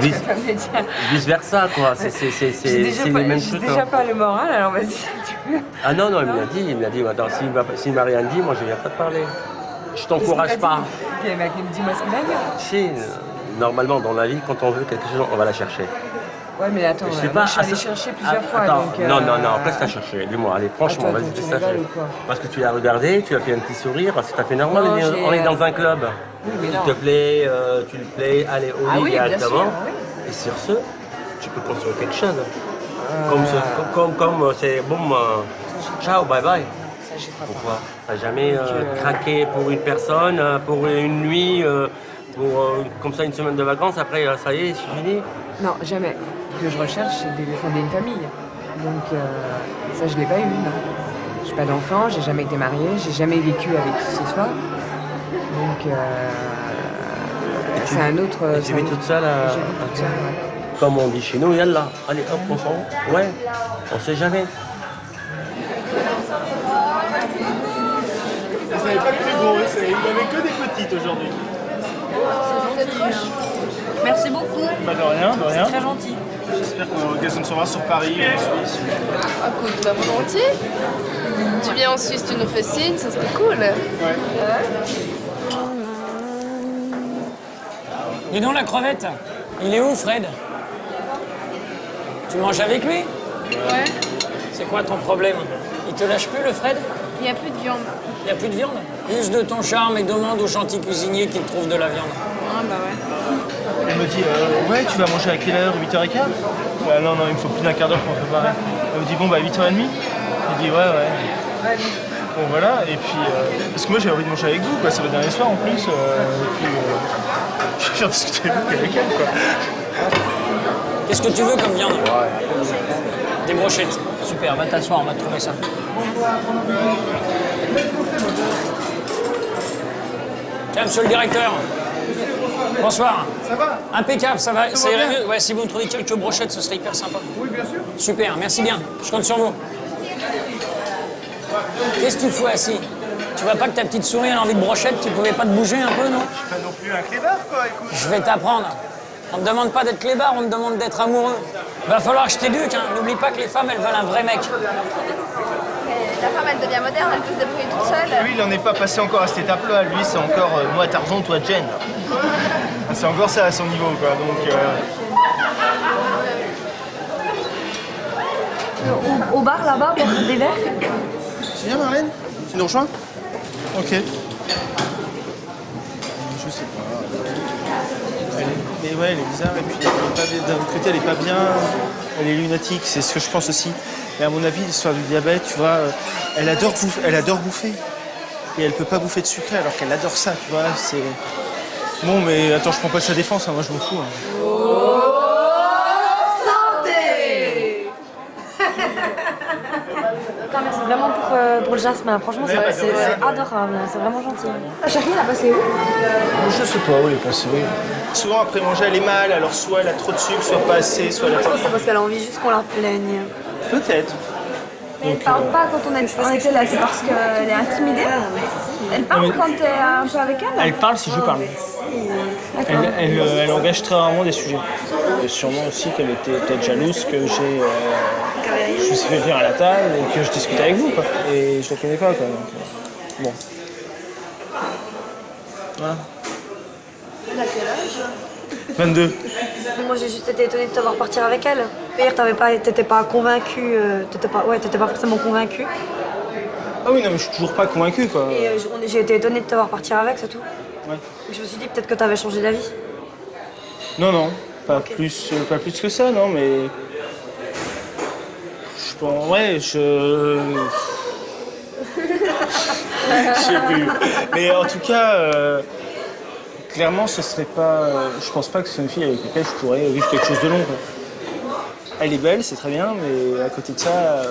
vice versa, quoi. C'est les mêmes choses. J'ai déjà pas le moral, alors vas-y. Ah non, non, il me l'a dit. Attends, s'il m'a rien dit, moi je viens pas te parler. Je t'encourage pas. Dis-moi ce qu'il a dit. Si, normalement dans la vie, quand on veut quelque chose, on va la chercher. Ouais, mais attends, Je sais moi, pas, je suis allée chercher plusieurs fois. Attends, Donc, non, après t'as cherché, dis-moi, allez, franchement, Attends, vas-y, tu fais ça. rigoles ou quoi? Parce que tu l'as regardé, tu as fait un petit sourire, c'est tout à fait normal, Non, on est dans un club. Oui, mais Il non. te plaît, tu le plais, allez, au Ah lit oui, bien directement. sûr, oui. Et sur ce, tu peux construire quelque chose. Comme c'est bon, ciao, bye bye. Ça, j'y crois pas. Pourquoi? T'as jamais craqué pour une personne, pour une nuit, pour comme ça une semaine de vacances, après ça y est, c'est fini? Non, jamais. Ce que je recherche, c'est de fonder une famille. Donc, ça, je l'ai pas eu, non. J'ai pas d'enfant, j'ai jamais été mariée, j'ai jamais vécu avec qui que ce soit. Donc, c'est un autre... Tu vis toute seule J'ai vécu toute seule, ouais. Comme on dit chez nous, yallah. Allez, hop, on s'en va. Ouais, on sait jamais. Vous n'avez pas que des gros, il n'y avait que des petites aujourd'hui. Merci beaucoup. Bah de rien, de rien. Très gentil. J'espère qu'on aura l'occasion de se voir sur Paris ou en Suisse. Écoute, bah volontiers. Tu viens en Suisse, tu nous fais signe, ça serait cool. Ouais. Dis donc la crevette, il est où Fred? Tu manges avec lui? Ouais. C'est quoi ton problème? Il te lâche plus le Fred? Il n'y a plus de viande. Il n'y a plus de viande? Use de ton charme et demande au gentil cuisinier qu'il trouve de la viande. Ah bah ouais. Elle me dit, ouais, tu vas manger à quelle heure? 8h15? Bah non, non, il me faut plus d'un quart d'heure pour préparer. Elle me dit, bon, bah 8h30? J'ai dit, ouais. Bon, voilà, et puis, parce que moi j'ai envie de manger avec vous, quoi, c'est le dernier soir en plus, et puis, je vais faire discuter avec elle, quoi. Qu'est-ce que tu veux comme viande? Des brochettes. Super, va t'asseoir, on va te trouver ça. Tiens, monsieur le directeur. Bonsoir. Ça va? Impeccable, ça va. Ça irait bien mieux. Ouais, si vous me trouvez quelques brochettes, ce serait hyper sympa. Oui, bien sûr. Super, merci bien. Je compte sur vous. Qu'est-ce que tu fous assis? Tu vois pas que ta petite souris a envie de brochette? Tu pouvais pas te bouger un peu, non? Je suis pas non plus un clébard, quoi, écoute. Je vais t'apprendre. On ne demande pas d'être clébard, on te demande d'être amoureux. Va falloir que je t'éduque, hein. N'oublie pas que les femmes, elles veulent un vrai mec. La femme, elle devient moderne, elle peut se débrouiller toute seule. Lui, il n'en est pas passé encore à cette étape-là. Lui, c'est encore moi Tarzan, toi Jen. C'est encore ça à son niveau, quoi. Donc, Au bar là-bas, boire des verres. Tu viens, Marlène? Tu nous rejoins? Ok. Je sais pas. Mais ouais, elle est bizarre. Et puis d'un côté, elle est pas bien. Elle est lunatique, c'est ce que je pense aussi. Mais à mon avis, l'histoire du diabète, tu vois, elle adore bouffer. Et elle peut pas bouffer de sucré alors qu'elle adore ça, tu vois. C'est... Bon, mais attends, je prends pas sa défense, hein, moi je m'en fous. Hein. Santé. Non, mais c'est vraiment pour le jasmin. Franchement, c'est adorable. C'est vraiment gentil. Chérie, elle a passé où? Je sais pas où elle est passée. Souvent, après manger, elle est mal, alors soit elle a trop de sucre, soit pas assez, soit elle a... Je pense que c'est parce qu'elle a envie juste qu'on la plaigne. Peut-être. Mais elle parle pas quand on était là, c'est parce qu'elle est intimidée. Elle parle quand t'es un peu avec elle? Elle parle si je parle. Elle engage très rarement des sujets. Et sûrement aussi qu'elle était peut-être jalouse que je me suis fait venir à la table et que je discute avec vous, quoi. Et je la connais pas, quoi. Donc, bon. Voilà. Elle a quel âge? 22. Moi, j'ai juste été étonnée de te voir partir avec elle. Hier, t'étais pas convaincue, t'étais pas forcément convaincue. Ah oui, non, mais je suis toujours pas convaincu, quoi. Et j'ai été étonnée de te voir partir avec, c'est tout. Ouais. Je me suis dit peut-être que t'avais changé d'avis. Non, pas plus que ça, non, mais... Je pense... Ouais, je sais plus. Mais en tout cas... Clairement, ce serait pas... je pense pas que ce soit une fille avec laquelle je pourrais vivre quelque chose de long, quoi. Elle est belle, c'est très bien, mais à côté de ça,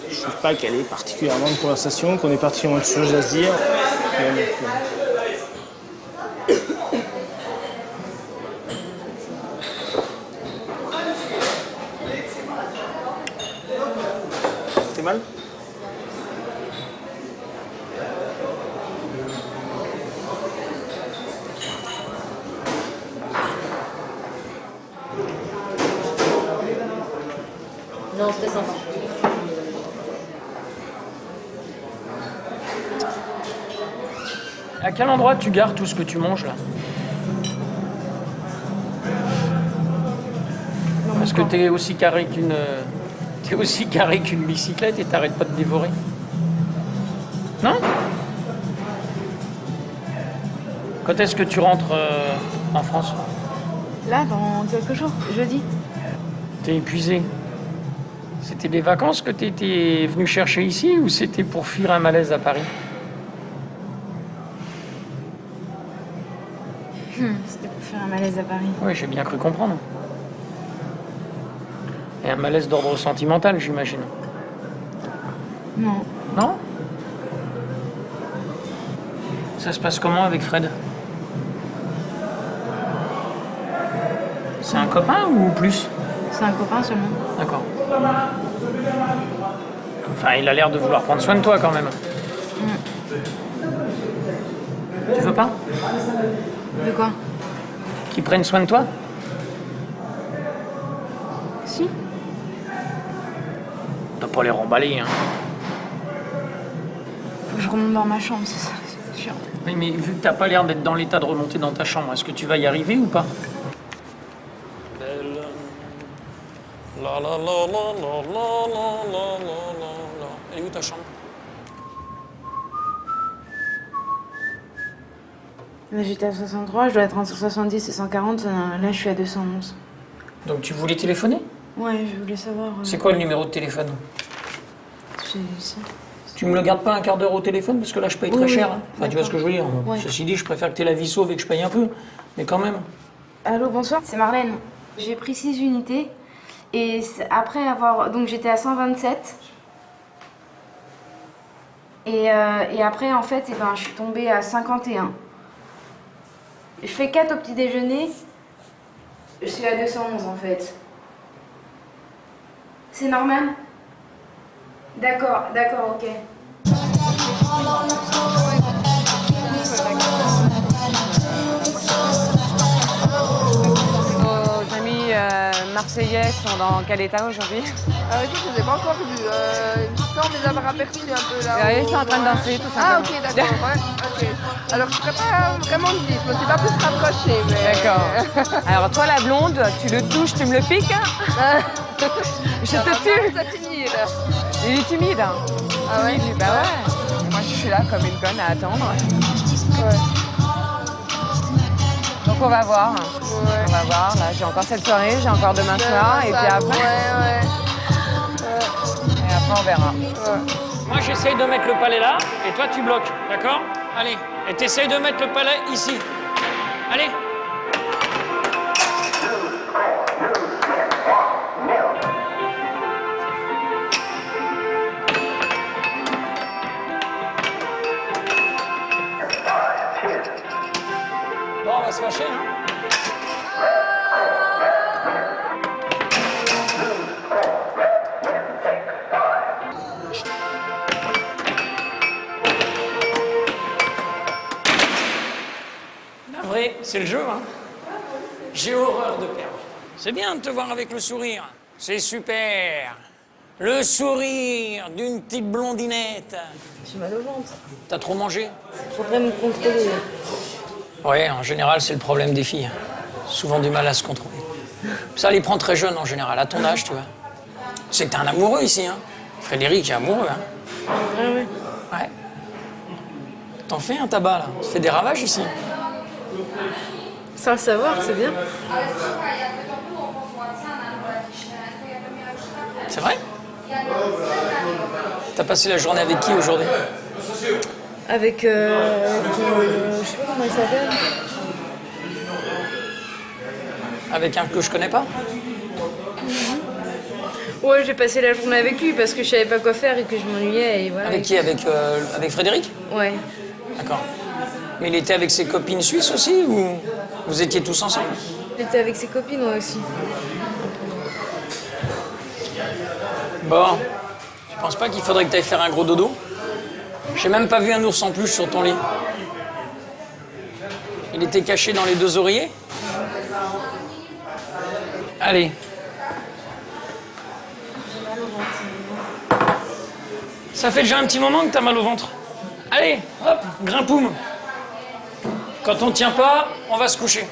je trouve pas qu'elle ait particulièrement de conversation, qu'on ait particulièrement de choses à se dire. T'es mal? Non, c'était sympa. À quel endroit tu gares tout ce que tu manges là? Parce que t'es aussi carré qu'une bicyclette et t'arrêtes pas de dévorer. Non? Quand est-ce que tu rentres en France? Là, dans quelques jours, jeudi. T'es épuisé. C'était des vacances que t'étais venu chercher ici ou c'était pour fuir un malaise à Paris? C'était pour faire un malaise à Paris. Oui, j'ai bien cru comprendre. Et un malaise d'ordre sentimental, j'imagine. Non. Non? Ça se passe comment avec Fred? C'est un copain ou plus? C'est un copain seulement. D'accord. Enfin, il a l'air de vouloir prendre soin de toi quand même. Tu veux pas? De quoi? Qu'il prenne soin de toi? Si. T'as pas les remballer, hein. Faut que je remonte dans ma chambre, c'est ça, c'est sûr. Oui, mais vu que t'as pas l'air d'être dans l'état de remonter dans ta chambre, est-ce que tu vas y arriver ou pas? Elle est où ta chambre? Là, j'étais à 63, je dois être entre 70 et 140. Là, je suis à 211. Donc tu voulais téléphoner? Ouais, je voulais savoir... C'est quoi le numéro de téléphone? C'est ça. Tu me le gardes pas un quart d'heure au téléphone parce que là je paye très cher. Hein. Enfin, tu vois ce que je veux dire. Ouais. Ceci dit, je préfère que tu aies la vie sauve et que je paye un peu. Mais quand même. Allô, bonsoir, c'est Marlène. J'ai pris 6 unités. Et après avoir... Donc j'étais à 127. Et après, en fait, je suis tombée à 51. Je fais 4 au petit déjeuner. Je suis à 211 en fait. C'est normal? D'accord, ok. Nos amis marseillais sont dans quel état aujourd'hui? Écoute, je ne les ai pas encore vus. On les avait aperçus un peu là. Ils sont en train de danser, tout simplement. Ah, ok, d'accord. Ouais, ok. Alors, je ne serais pas vraiment dit, je me suis pas plus rapprochée. Mais... D'accord. Alors, toi, la blonde, tu le touches, tu me le piques? Je te tue. Ça timide. Il est timide. Hein. Ah ouais? Bah ouais. Moi, je suis là comme une conne à attendre. Ouais. Donc on va voir. Ouais. On va voir. Là, j'ai encore cette soirée, j'ai encore demain soir, et puis après. Ouais. Et après, on verra. Moi, j'essaye de mettre le palais là, et toi, tu bloques, d'accord? Allez. Et t'essayes de mettre le palais ici. Allez. Bon, on va se fâcher, hein? Vrai, c'est le jeu, hein. J'ai horreur de perdre. C'est bien de te voir avec le sourire. C'est super. Le sourire d'une petite blondinette. J'ai mal au ventre. T'as trop mangé? Faudrait me contrôler. Ouais, en général, c'est le problème des filles. Souvent du mal à se contrôler. Ça les prend très jeunes en général, à ton âge, tu vois. C'est que t'es un amoureux ici, hein. Frédéric est amoureux, hein. Ah ouais. Ouais. T'en fais un tabac, là. Tu fais des ravages ici. Sans le savoir, c'est bien. C'est vrai? T'as passé la journée avec qui aujourd'hui? Avec, je sais pas comment il s'appelle. Avec un que je connais pas? Ouais, j'ai passé la journée avec lui parce que je savais pas quoi faire et que je m'ennuyais et voilà. Avec qui? Avec Frédéric? Ouais. D'accord. Mais il était avec ses copines suisses aussi ou vous étiez tous ensemble? Il était avec ses copines, moi aussi. Bon, tu penses pas qu'il faudrait que tu ailles faire un gros dodo? J'ai même pas vu un ours en peluche sur ton lit. Il était caché dans les 2 oreillers? Allez. Ça fait déjà un petit moment que t'as mal au ventre. Allez, hop, grimpoum. Quand on tient pas, on va se coucher.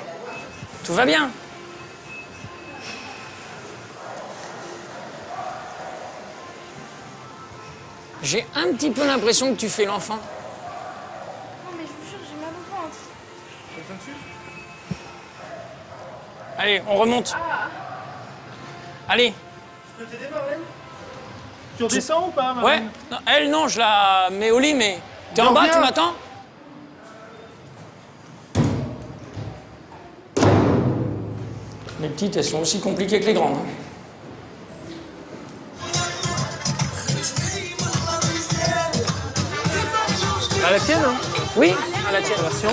Tout va bien. J'ai un petit peu l'impression que tu fais l'enfant. Non, mais je vous jure, j'ai mal au ventre. Allez, on remonte. Allez. Je peux t'aider, Marlène? Tu redescends ou pas, Marlène? Ouais. Non, elle, non, je la mets au lit, mais... T'es en bas, tu m'attends? Les petites, elles sont aussi compliquées que les grandes. Hein. À la tienne, hein? Oui, à la tienne. Version.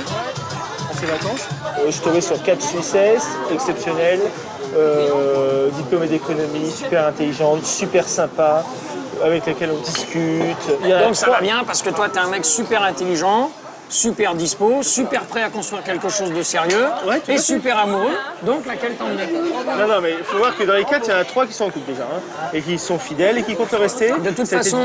À ses vacances. Je tombais sur 4 Suissesses, exceptionnelles, diplômée d'économie, super intelligente, super sympa, avec laquelle on discute. Donc ça va bien parce que toi, t'es un mec super intelligent, super dispo, super prêt à construire quelque chose de sérieux et super amoureux. Donc laquelle t'emmener? Non, mais il faut voir que dans les 4, il y en a 3 qui sont en couple déjà, hein, et qui sont fidèles et qui comptent le rester. De toute façon,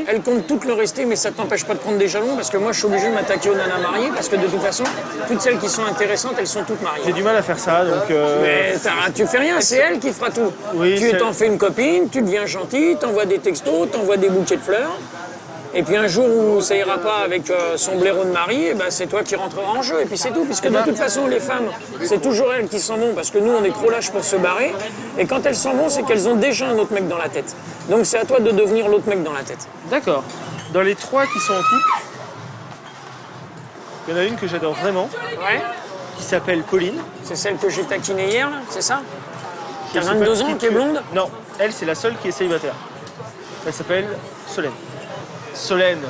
elles comptent toutes le rester, mais ça ne t'empêche pas de prendre des jalons parce que moi, je suis obligé de m'attaquer aux nanas mariées parce que de toute façon, toutes celles qui sont intéressantes, elles sont toutes mariées. J'ai du mal à faire ça, donc... Mais tu fais rien, c'est elle qui fera tout. Oui, tu t'en fais une copine, tu deviens gentil, t'envoies des textos, t'envoies des bouquets de fleurs. Et puis un jour où ça ira pas avec son blaireau de mari, eh ben c'est toi qui rentreras en jeu. Et puis c'est tout, puisque de toute façon, les femmes, c'est toujours elles qui s'en vont, parce que nous, on est trop lâches pour se barrer. Et quand elles s'en vont, c'est qu'elles ont déjà un autre mec dans la tête. Donc c'est à toi de devenir l'autre mec dans la tête. D'accord. Dans les 3 qui sont en couple, il y en a une que j'adore vraiment, qui s'appelle Pauline. C'est celle que j'ai taquinée hier, là, c'est ça? Qui a 22 ans, qui est blonde? Non, elle, c'est la seule qui est célibataire. Elle s'appelle Solène. Solène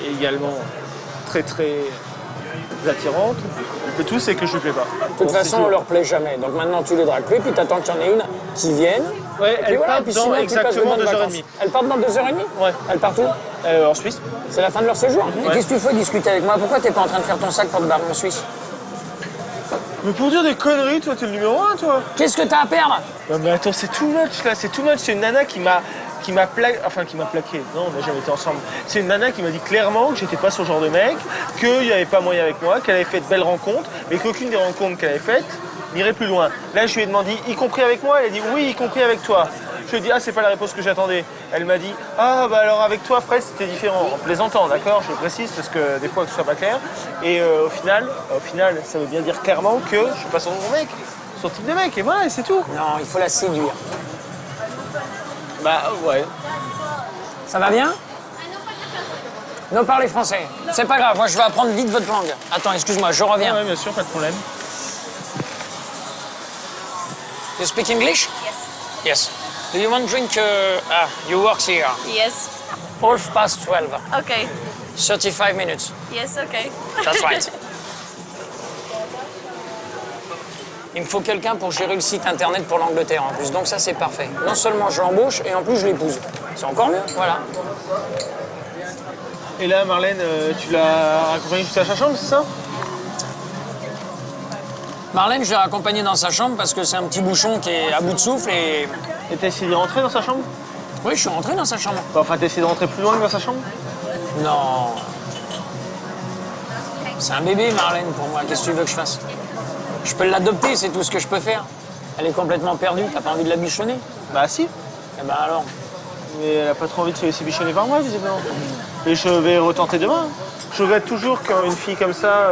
est également très attirante. Le tout, c'est que je lui plais pas. De toute façon, on leur plaît jamais. Donc maintenant, tu les dragues plus, puis t'attends qu'il y en ait une qui vienne. Ouais, elle part dans exactement 2h30. Elle part dans 2h30? Ouais. Elle part où? En Suisse. C'est la fin de leur séjour? Ouais. Et qu'est-ce que tu fais discuter avec moi? Pourquoi t'es pas en train de faire ton sac pour te barrer en Suisse? Mais pour dire des conneries, toi, t'es le numéro 1, toi. Qu'est-ce que t'as à perdre? Non, mais attends, c'est too much, là. C'est too much. C'est une nana qui m'a plaqué. Non, on n'a jamais été ensemble. C'est une nana qui m'a dit clairement que j'étais pas ce genre de mec, qu'il n'y avait pas moyen avec moi, qu'elle avait fait de belles rencontres, mais qu'aucune des rencontres qu'elle avait faites n'irai plus loin. Là, je lui ai demandé, y compris avec moi? Elle a dit, oui, y compris avec toi. Je lui ai dit, ah, c'est pas la réponse que j'attendais. Elle m'a dit, ah, bah alors avec toi, Fred, c'était différent. En plaisantant, d'accord? Je le précise parce que des fois, que ce soit pas clair. Et au final, ça veut bien dire clairement que je suis pas son mec, son type de mec. Et voilà, et c'est tout. Non, il faut la séduire. Bah, ouais. Ça va bien? Non, parlez français. C'est pas grave, moi je vais apprendre vite votre langue. Attends, excuse-moi, je reviens. Oui, bien sûr, pas de problème. You speak English? Yes. Yes. Do you want drink? You work here. Yes. 12:30. Okay. 35 minutes. Yes, okay. That's right. Il me faut quelqu'un pour gérer le site internet pour l'Angleterre en plus. Donc ça, c'est parfait. Non seulement je l'embauche et en plus je l'épouse. C'est encore mieux, voilà. Et là, Marlène, tu l'as accompagnée jusqu'à sa chambre, c'est ça? Marlène, je l'ai raccompagnée dans sa chambre parce que c'est un petit bouchon qui est à bout de souffle et... Et t'as essayé de rentrer dans sa chambre? Oui, je suis rentré dans sa chambre. Enfin, t'as essayé de rentrer plus loin que dans sa chambre? Non. C'est un bébé, Marlène, pour moi. Qu'est-ce que tu veux que je fasse? Je peux l'adopter, c'est tout ce que je peux faire. Elle est complètement perdue, t'as pas envie de la bichonner? Bah si. Eh ben alors? Mais elle a pas trop envie de se laisser bichonner par moi, visiblement. Et je vais retenter demain. Je regrette toujours qu'une fille comme ça,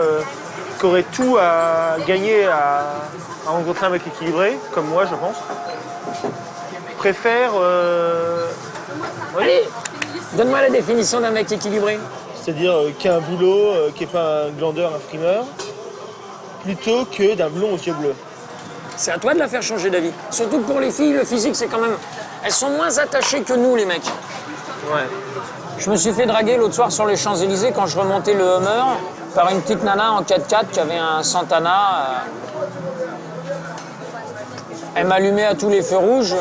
qui aurait tout à gagner à rencontrer un mec équilibré, comme moi, je pense, préfère... Allez, donne-moi la définition d'un mec équilibré. C'est-à-dire qui a un boulot, qui n'est pas un glandeur, un frimeur, plutôt que d'un blond aux yeux bleus. C'est à toi de la faire changer d'avis. Surtout que pour les filles, le physique, c'est quand même... Elles sont moins attachées que nous, les mecs. Ouais. Je me suis fait draguer l'autre soir sur les Champs-Élysées quand je remontais le Hummer par une petite nana en 4x4 qui avait un Santana. Elle m'allumait à tous les feux rouges.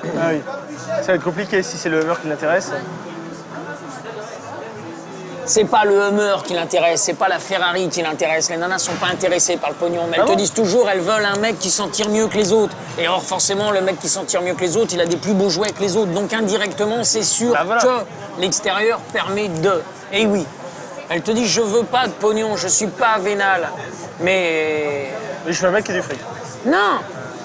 Ah oui. Ça va être compliqué si c'est le Hummer qui l'intéresse. C'est pas le Hummer qui l'intéresse, c'est pas la Ferrari qui l'intéresse. Les nanas sont pas intéressées par le pognon, mais elles te disent toujours elles veulent un mec qui s'en tire mieux que les autres. Et or forcément le mec qui s'en tire mieux que les autres, il a des plus beaux jouets que les autres. Donc indirectement c'est sûr que l'extérieur permet de. Et oui, elle te dit je veux pas de pognon, je suis pas vénale. Mais je veux un mec qui a du fric. Non,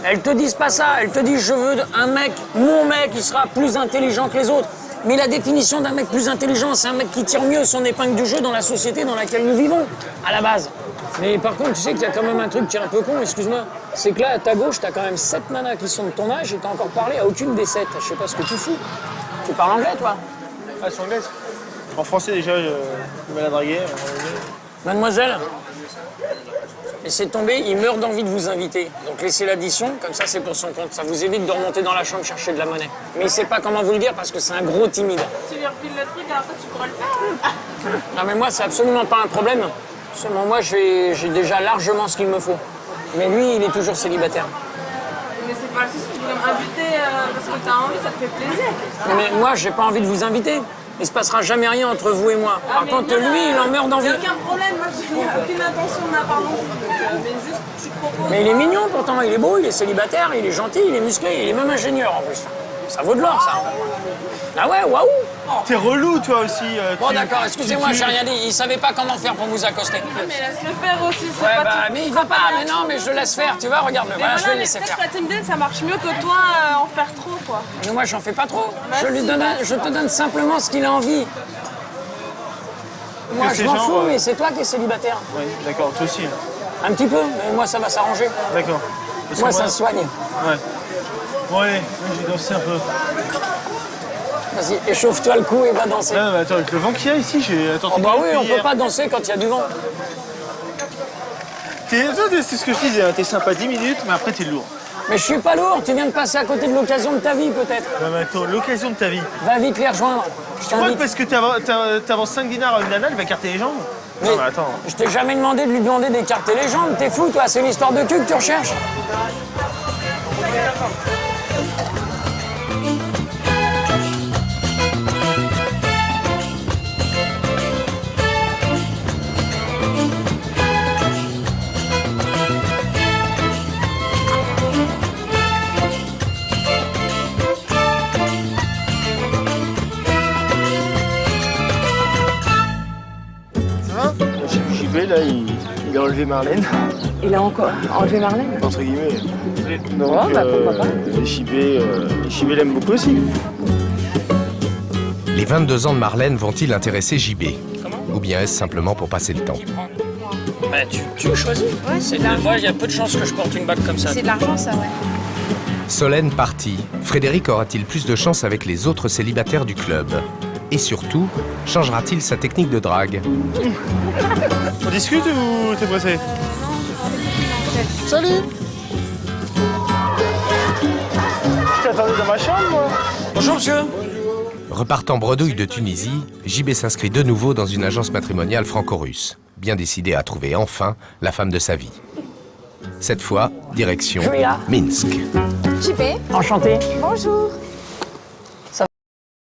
elles te disent pas ça. Elles te disent je veux un mec, mon mec, qui sera plus intelligent que les autres. Mais la définition d'un mec plus intelligent, c'est un mec qui tire mieux son épingle du jeu dans la société dans laquelle nous vivons, à la base. Mais par contre, tu sais qu'il y a quand même un truc qui est un peu con, excuse-moi. C'est que là, à ta gauche, t'as quand même 7 nanas qui sont de ton âge et t'as encore parlé à aucune des 7. Je sais pas ce que tu fous. Tu parles anglais, toi? Ah, c'est anglaise. En français, déjà, je vais la draguer. Mademoiselle, laissez tomber, il meurt d'envie de vous inviter. Donc laissez l'addition, comme ça c'est pour son compte. Ça vous évite de remonter dans la chambre chercher de la monnaie. Mais il sait pas comment vous le dire parce que c'est un gros timide. Tu lui refiles le truc, après tu pourras le faire. Non mais moi c'est absolument pas un problème. Seulement moi j'ai déjà largement ce qu'il me faut. Mais lui il est toujours célibataire. Mais c'est pas le souci, tu voulais m'inviter parce que t'as envie, ça te fait plaisir. Mais moi j'ai pas envie de vous inviter. Il se passera jamais rien entre vous et moi. Par contre, lui, il en meurt d'envie. Il n'y a aucun problème, moi je n'ai aucune intention de ma part non plus. Mais juste, tu te proposes. Mais il est mignon pourtant, il est beau, il est célibataire, il est gentil, il est musclé, il est même ingénieur en plus. Ça vaut de l'or ça. Ah ouais, waouh. T'es relou toi aussi. Bon d'accord, excusez-moi, j'ai rien dit. Il savait pas comment faire pour vous accoster. Mais laisse-le faire aussi, c'est ouais, pas bah, tout. mais il va pas, mais non, mais je le laisse faire, tu vois, regarde-le. Voilà, je vais le laisser faire. La timidité, ça marche mieux que toi en faire trop, quoi. Mais moi, j'en fais pas trop. Bah, Je te donne simplement ce qu'il a envie. Moi, je m'en fous, mais c'est toi qui es célibataire. Oui, d'accord, toi aussi. Un petit peu, mais moi, ça va s'arranger. D'accord. Moi, ça se soigne. Ouais. Ouais, j'ai dansé un peu. Vas-y, échauffe-toi le cou et va danser. Non, mais attends, avec le vent qu'il y a ici, j'ai attendu. Oh bah oui, on peut pas danser quand il y a du vent. C'est ce que je disais, hein, t'es sympa 10 minutes, mais après t'es lourd. Mais je suis pas lourd, tu viens de passer à côté de l'occasion de ta vie peut-être. Non mais attends, l'occasion de ta vie. Va vite les rejoindre. Tu crois que parce que t'avances 5 dinars à une nana, elle va écarter les jambes? Mais non mais attends. Je t'ai jamais demandé de lui demander d'écarter les jambes, t'es fou toi, c'est l'histoire de cul que tu recherches. J'ai vu JB, là, il a enlevé Marlène. Il a encore enlevé Marlène? Entre guillemets. Donc, Oh, bah, pourquoi pas. JB l'aime beaucoup aussi. Les 22 ans de Marlène vont-ils intéresser JB? Ou bien est-ce simplement pour passer le temps? Bah, tu choisis. Ouais, Moi, il y a peu de chances que je porte une bague comme ça. c'est de l'argent, ça, ouais. Solène partie, Frédéric aura-t-il plus de chance avec les autres célibataires du club? Et surtout, changera-t-il sa technique de drague? On discute ou t'es pressé? Salut! Je t'attendais dans ma chambre, moi. Bonjour, monsieur. Repartant bredouille de Tunisie, JB s'inscrit de nouveau dans une agence matrimoniale franco-russe, bien décidé à trouver enfin la femme de sa vie. Cette fois, direction Julia. Minsk. JB, Enchanté. bonjour.